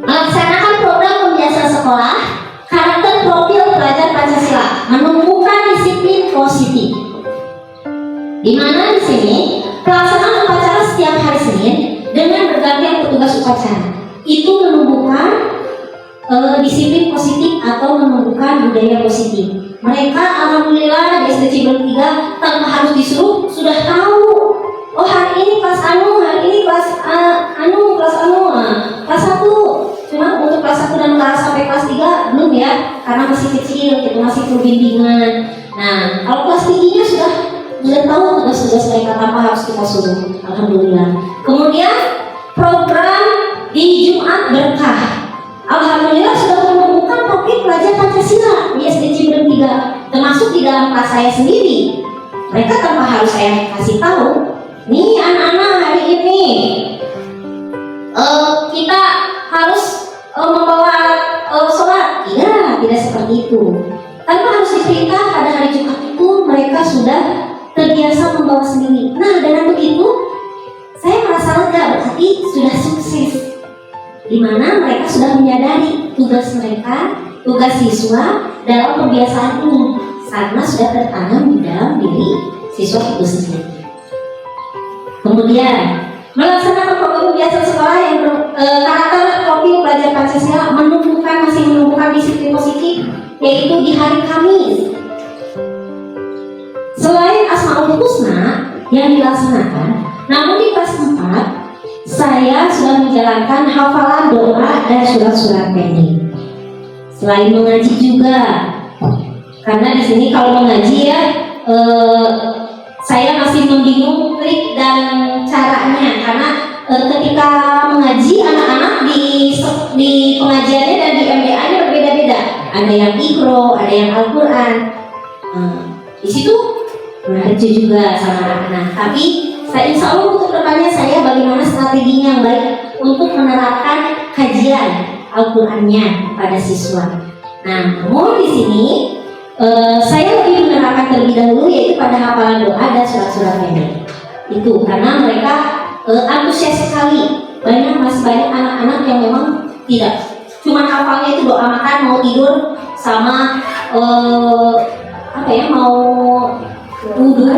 melaksanakan program pembiasaan sekolah karakter profil pelajar Pancasila, menumbuhkan disiplin positif. Di mana di sini pelaksanaan upacara setiap hari Senin dengan bergantian petugas upacara itu menumbuhkan disiplin positif atau menumbuhkan budaya positif. Mereka alhamdulillah di SD Ciberem 3 tanpa harus disuruh sudah tahu. Oh hari ini kelas anu, hari ini kelas kelas 1. Cuma untuk kelas 1 dan kelas sampai kelas 3 belum ya, karena masih kecil, gitu masih perbimbingan. Nah, kalau kelas tingginya sudah tahu tugas-tugas mereka tanpa harus kita suruh. Alhamdulillah. Kemudian program di Jumat Berkah. Alhamdulillah sudah menemukan profil pelajar Pancasila di SD Ciberem 3, termasuk di dalam kelas saya sendiri. Mereka tanpa harus saya kasih tahu, nih anak-anak hari ini kita harus membawa sholat. Tidak seperti itu. Tanpa harus diperintah, pada hari Jumat itu mereka sudah terbiasa membawa sendiri. Nah, dengan begitu saya merasa lega, berarti sudah sukses. Di mana mereka sudah menyadari tugas mereka, tugas siswa dalam pembiasaan ini, karena sudah tertanam di dalam diri siswa itu sendiri. Kemudian melaksanakan program pembiasaan sekolah yang karakter profil pelajar Pancasila masih menumbuhkan disiplin positif, yaitu di hari Kamis. Selain Asmaul Husna yang dilaksanakan, namun di kelas 4 saya sudah menjalankan hafalan doa dan surat-surat pendek. Selain mengaji juga, karena di sini kalau mengaji ya, saya masih membingung trik dan caranya. Karena ketika mengaji anak-anak di pengajiannya dan di MDA-nya berbeda-beda. Ada yang Iqro, ada yang Al-Quran. Di situ mengaji juga sama anak-anak. Tapi insya Allah untuk depannya saya bagaimana strateginya yang baik untuk menerapkan kajian Al-Qurannya pada siswa. Nah, namun di sini saya lebih menerapkan terlebih dahulu yaitu pada hafalan doa dan surat-surat pendek. Itu karena mereka antusias sekali. Masih banyak anak-anak yang memang tidak cuma hafalnya itu doa makan, mau tidur, sama mau wudhu.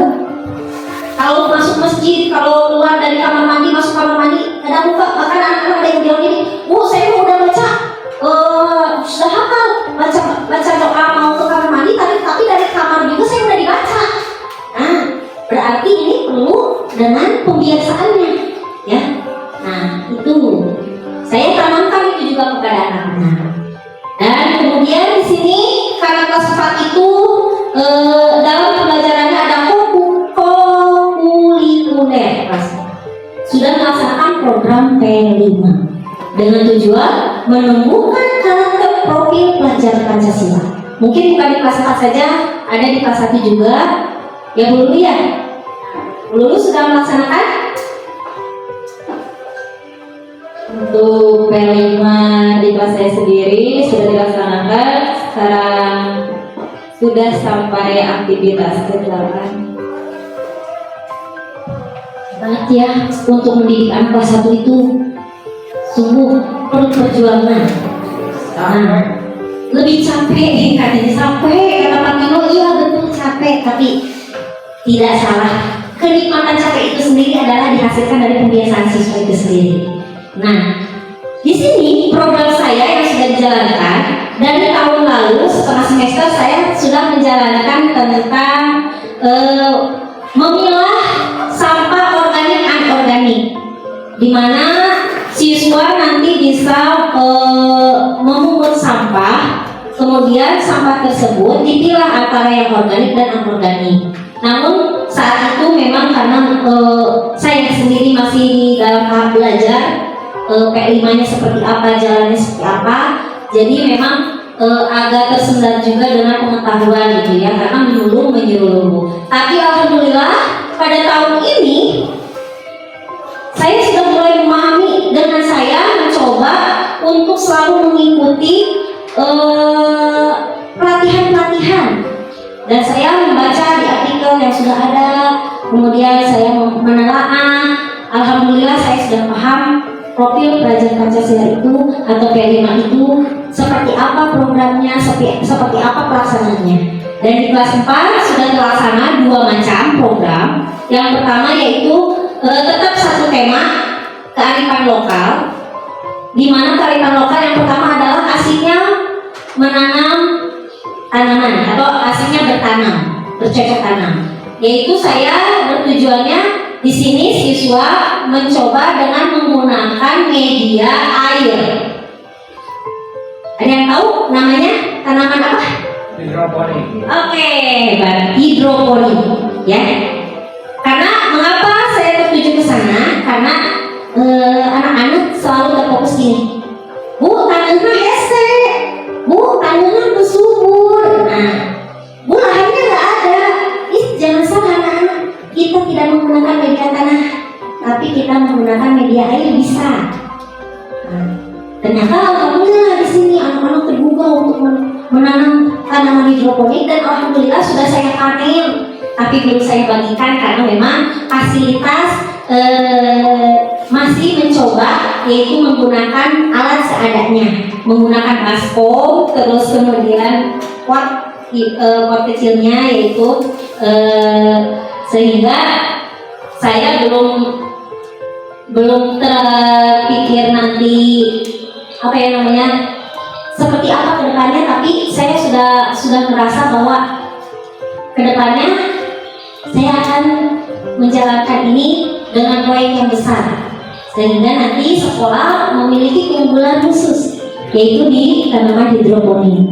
Kalau masuk masjid, kalau keluar dari kamar mandi, masuk kamar mandi, ada buka. Bahkan anak-anak ada yang bilang gini, saya udah baca, sudah hafal baca doa mau ke kamar mandi, tapi dari kamar juga saya udah dibaca. Nah, berarti ini perlu dengan pembiasaannya, ya. Nah, itu saya tanamkan itu juga kepada anak-anak. Dan kemudian di sini karena kelas 4 itu dalam pembelajarannya ada sudah melaksanakan program P5 dengan tujuan menumbuhkan karakter profil pelajar Pancasila. Mungkin bukan di kelas 4 saja, ada di kelas 1 juga. Ya Bu Lulu ya? Bu Lulu sudah melaksanakan? Untuk P5 di kelas saya sendiri sudah dilaksanakan. Sekarang sudah sampai aktivitas ke-8. Banget ya, untuk mendidik anak kelas 1 itu sungguh perlu perjuangan. Nah, lebih capek katanya, kata Pak Tino. Iya betul capek, tapi tidak salah. Kenikmatan capek itu sendiri adalah dihasilkan dari pembiasaan siswa itu sendiri. Nah, di sini program saya yang sudah dijalankan dari tahun lalu setengah semester saya sudah menjalankan tentang memilah sampah organik anorganik, di mana siswa nanti bisa memungut sampah, kemudian sampah tersebut dipilah antara yang organik dan anorganik. Namun saat itu memang karena saya sendiri masih dalam tahap belajar, P5-nya seperti apa, jalannya seperti apa, jadi memang agak tersendat juga dengan pengetahuan gitu ya, karena menyeluruh. Tapi alhamdulillah pada tahun ini saya sudah mulai memahami, dengan saya mencoba untuk selalu mengikuti pelatihan-pelatihan, dan saya membaca di artikel yang sudah ada, kemudian saya menelaah. Alhamdulillah saya sudah paham profil pelajar Pancasila itu atau P5 itu seperti apa programnya, seperti apa pelaksanaannya. Dan di kelas 4 sudah terlaksana 2 macam program. Yang pertama yaitu tetap satu tema, kearifan lokal, di mana kearifan lokal yang pertama adalah asiknya menanam tanaman atau asiknya bertanam, bercocok tanam. Yaitu saya bertujuannya di sini siswa mencoba dengan menggunakan media air. Ada yang tahu namanya tanaman apa? Hidroponik. Oke, hidroponik, ya. Karena mengapa saya tertuju ke sana? Karena anak-anak selalu terfokus gini. Bu, tanahnya hese. Bu, tanahnya bersumur. Nah, bu, lahannya nggak ada. Jangan salah anak-anak. Kita tidak menggunakan media tanah, tapi kita menggunakan media air bisa. Nah, ternyata alhamdulillah di sini anak-anak terbuka untuk menanam tanaman hidroponik dan alhamdulillah sudah saya panen. Tapi belum saya bagikan karena memang fasilitas masih mencoba, yaitu menggunakan alat seadanya, menggunakan baskom, terus kemudian pot kecilnya, yaitu sehingga saya belum terpikir nanti apa ya namanya seperti apa kedepannya, tapi saya sudah merasa bahwa kedepannya saya akan menjalankan ini dengan proyek yang besar, sehingga nanti sekolah memiliki keunggulan khusus, yaitu di tanaman hidroponik.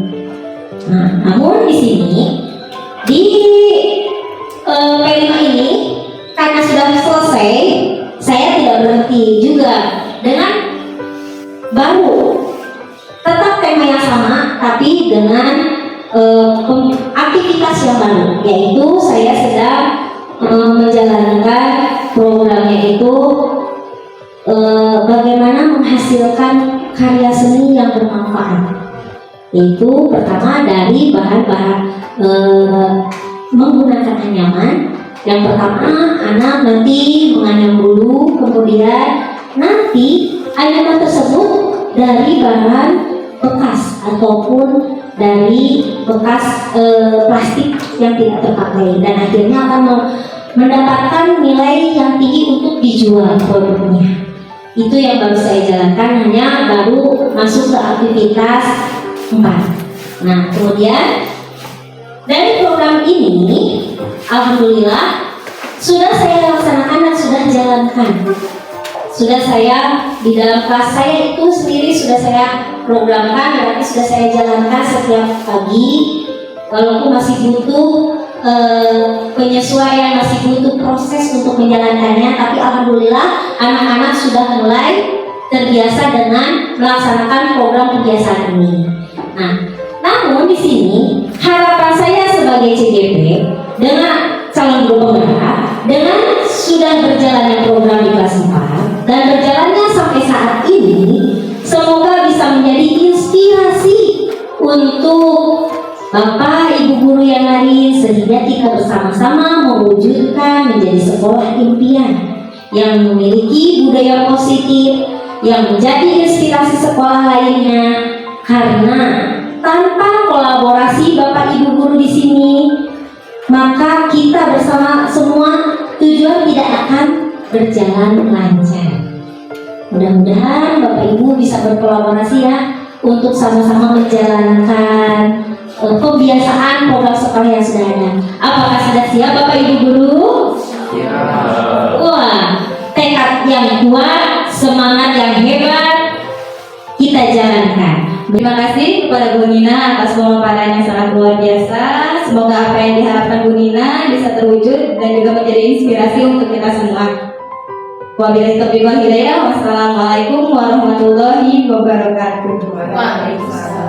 Nah, namun di sini di P5 ini karena sudah selesai, saya tidak berhenti juga dengan baru tetap tema yang sama, tapi dengan aktivitas yang baru, yaitu saya sedang menjalankan programnya itu bagaimana menghasilkan karya seni yang bermanfaat, yaitu pertama dari bahan-bahan menggunakan anyaman. Yang pertama anak nanti menganyam dulu, kemudian nanti anyaman tersebut dari bahan bekas ataupun dari bekas plastik yang tidak terpakai, dan akhirnya akan mendapatkan nilai yang tinggi untuk dijual produknya. Itu yang baru saya jalankan, hanya baru masuk ke aktivitas 4. Nah, kemudian dari program ini alhamdulillah sudah saya laksanakan dan sudah jalankan. Sudah saya di dalam kelas saya itu sendiri sudah saya programkan, berarti sudah saya jalankan setiap pagi. Walaupun masih butuh penyesuaian, masih butuh proses untuk menjalankannya, tapi alhamdulillah anak-anak sudah mulai terbiasa dengan melaksanakan program kebiasaan ini. Nah, namun di sini harapan saya sebagai CGP dengan calon guru penggerak, dengan sudah berjalannya program di kelas 4 dan berjalannya sampai saat ini, semoga bisa menjadi inspirasi untuk Bapak Ibu guru yang lain, sehingga kita bersama-sama mewujudkan menjadi sekolah impian yang memiliki budaya positif, yang menjadi inspirasi sekolah lainnya. Karena tanpa kolaborasi Bapak Ibu guru di sini, maka kita bersama semua tujuan tidak akan berjalan lancar. Mudah-mudahan Bapak Ibu bisa berkolaborasi ya untuk sama-sama menjalankan kebiasaan program sekolah yang sudah ada. Apakah sudah siap Bapak Ibu guru? Siap. Wah, tekad yang kuat, semangat yang hebat kita jalankan. Terima kasih kepada Bu Nina atas pemaparan yang sangat luar biasa. Semoga apa yang diharapkan Bu Nina bisa terwujud dan juga menjadi inspirasi untuk kita semua. Wabillahi taufiq wal hidayah. Wassalamualaikum warahmatullahi wabarakatuh. Waalaikumsalam.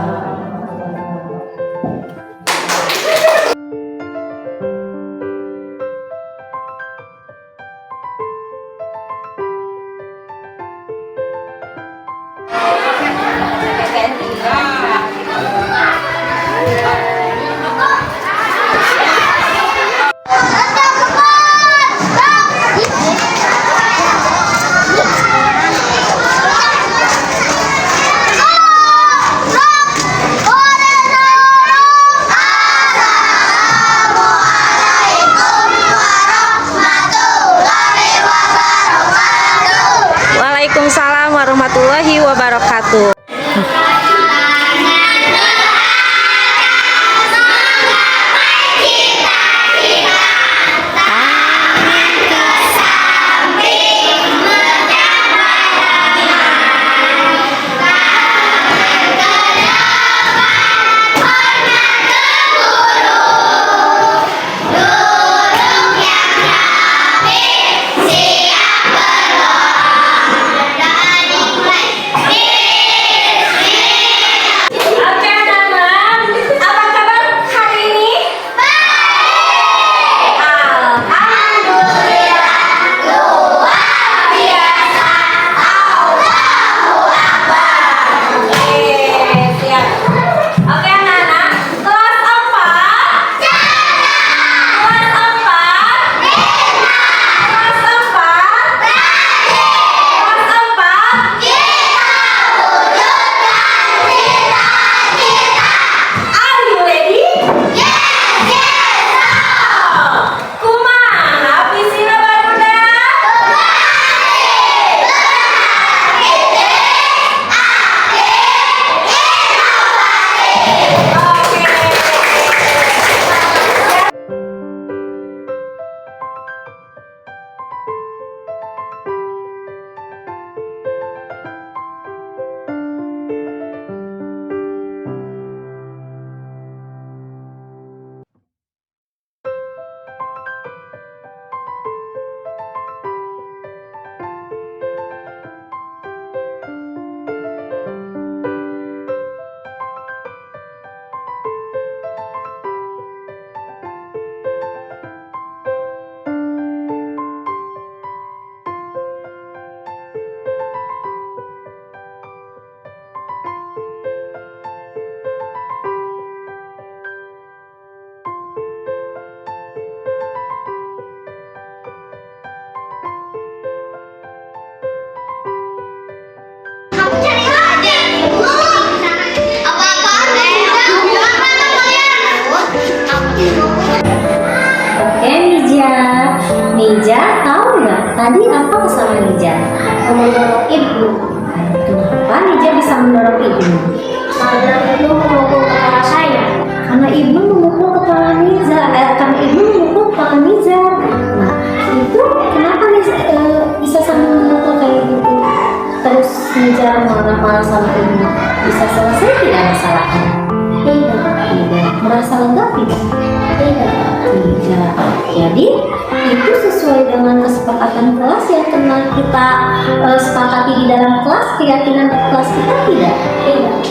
Waalaikumsalam warahmatullahi wabarakatuh. Nija, tahu nggak tadi apa kesalahan Nija? Mendorong ibu. Kenapa Nija bisa mendorong ibu? Karena ibu memukul kepala saya. Karena ibu memukul kepala Nija. Karena ibu memukul kepala Nija. Nah, itu kenapa Nija bisa sambil memukul kayak gitu? Terus Nija marah-marah sama ibu. Bisa selesai tidak masalahnya? Tidak. Merasa lega tidak? Tidak. Jadi itu sesuai dengan kesepakatan kelas yang pernah kita sepakati di dalam kelas, keyakinan kelas kita tidak?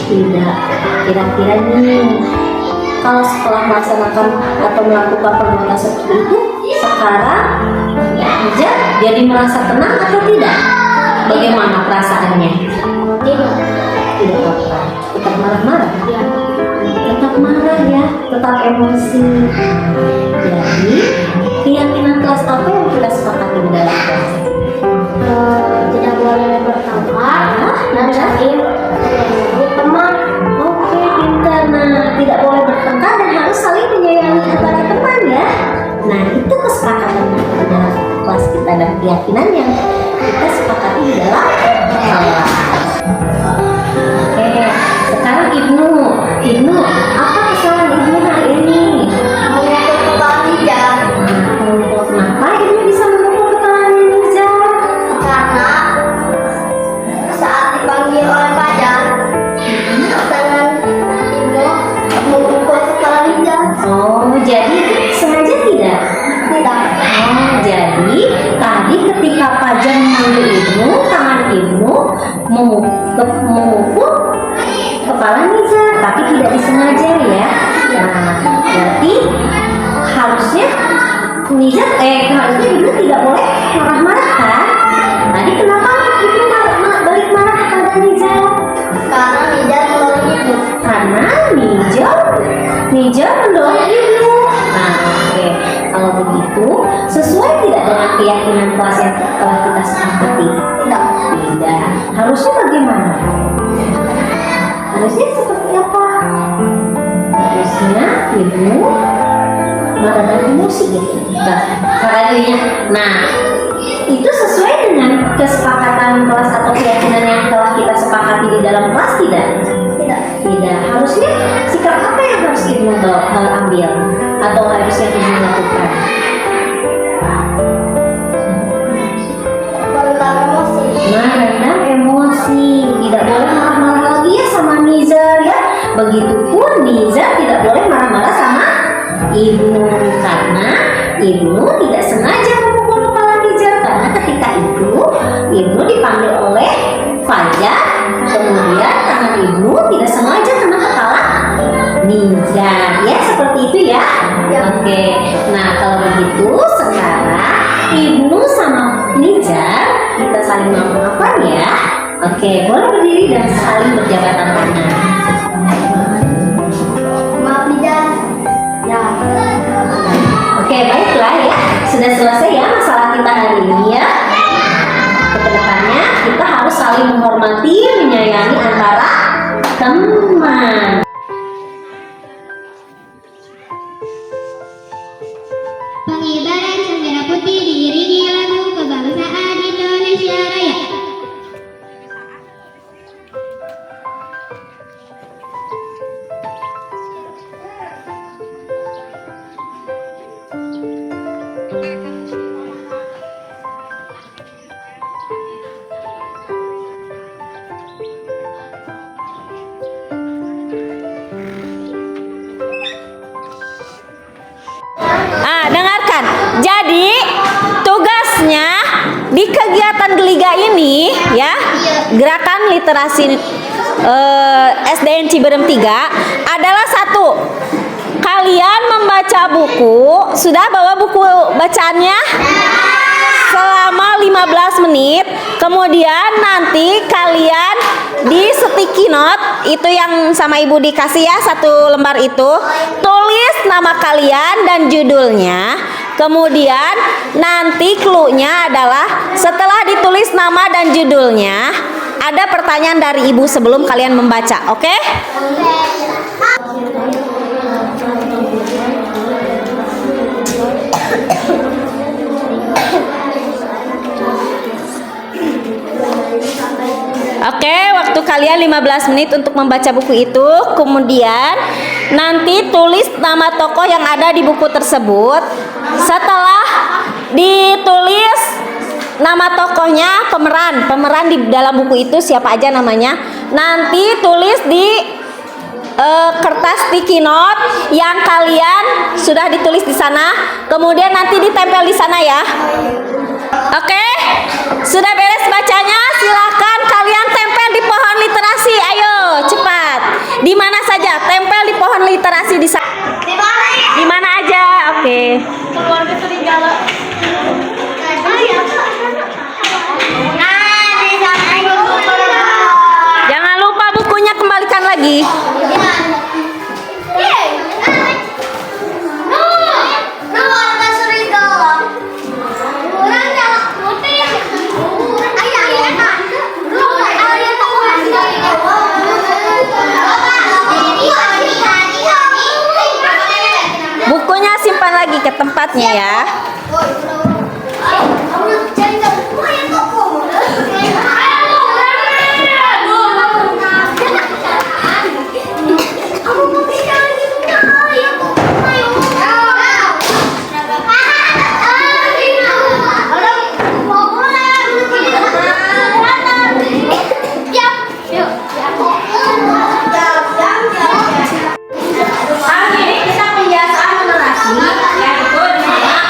Tidak. Kira-kira nih, kalau setelah melaksanakan atau melakukan perbuatan seperti itu, sekarang ya, jadi merasa tenang atau tidak? Bagaimana perasaannya? Tidak apa-apa. Tetap marah-marah? Tetap marah ya, tetap emosi. Jadi keyakinan kelas apa yang kita sepakati di dalam kelas? Tidak boleh bertengkar dan saling teman. Oke, pintar. Nah, tidak boleh bertengkar dan harus saling menyayangi kepada teman ya. Nah, itu kesepakatan di dalam kelas kita dan keyakinan yang kita sepakati di dalam kelas. Oke, sekarang Ibnu, apa kesalahan Ibnu hari ini? Memukul kepala Nija. Kenapa Ibnu bisa memukul kepala Nija? Karena saat dipanggil oleh Fajar, tangan Ibnu memukul kepala Nija. Oh, jadi sengaja tidak? Tidak. Oh, jadi tadi ketika Fajar memanggil Ibnu, tangan Ibnu memukul kepala Nija, tapi tidak disengaja ya. Nah, berarti harusnya Ibnu tidak boleh marah-marah kan? Tadi kenapa Ibnu balik marah kepada Nija? Karena Nija mendorong Ibnu. Karena Nija mendorong Ibnu. Nah, oke. Kalau begitu, sesuai tidak dengan keyakinan kelas yang telah kita sepakati? Tidak. Harusnya bagaimana? Harusnya seperti apa? Harusnya Ibnu marah dan emosi gitu. Nah, itu sesuai dengan kesepakatan kelas atau keyakinan yang telah kita sepakati di dalam kelas tidak? Tidak. Harusnya sikap apa yang harus Ibnu ambil atau harusnya Ibnu lakukan? Meredam emosi, tidak boleh marah-marah lagi ya sama Nizar ya. Begitupun Nizar tidak boleh marah-marah sama Ibnu karena Ibnu tidak sengaja memukul kepala Nizar, karena ketika itu Ibnu dipanggil oleh Fajar, kemudian tangan Ibnu tidak sengaja kena kepala Nizar ya, seperti itu ya. Oke, nah kalau begitu sekarang Ibnu sama Nizar kita saling maafkan ya. Oke, boleh berdiri dan saling berjabat tangan. Maaf Nizar. Ya. Oke, baiklah ya. Sudah selesai ya masalah kita hari ini ya. Kedepannya kita harus saling menghormati, menyayangi antara teman. Pengibaran bendera putih diiringi lagu kebangsaan Indonesia Raya. Dengarkan. Jadi tugasnya di kegiatan Geliga ini ya, gerakan literasi SDN Ciberem 3 adalah satu. Kalian membaca buku, sudah bawa buku bacaannya? Selama 15 menit. Kemudian nanti kalian di sticky note itu yang sama ibu dikasih ya, satu lembar itu, tulis nama kalian dan judulnya. Kemudian nanti clue-nya adalah setelah ditulis nama dan judulnya, ada pertanyaan dari ibu sebelum kalian membaca. Oke? Oke, waktu kalian 15 menit untuk membaca buku itu. Kemudian nanti tulis nama tokoh yang ada di buku tersebut. Setelah ditulis nama tokohnya, pemeran di dalam buku itu siapa aja namanya, nanti tulis di kertas sticky note yang kalian sudah ditulis di sana. Kemudian nanti ditempel di sana ya. Oke, sudah beres bacanya? Silahkan kalian tempel di pohon literasi. Ayo, cepat. Di mana saja? Tempel di pohon literasi di sana. Di mana aja? Oke. Keluarga serigala. Jangan lupa bukunya kembalikan lagi. Bukunya simpan lagi ke tempatnya ya. Hari ini kita pembiasaan menerasi, yaitu dimana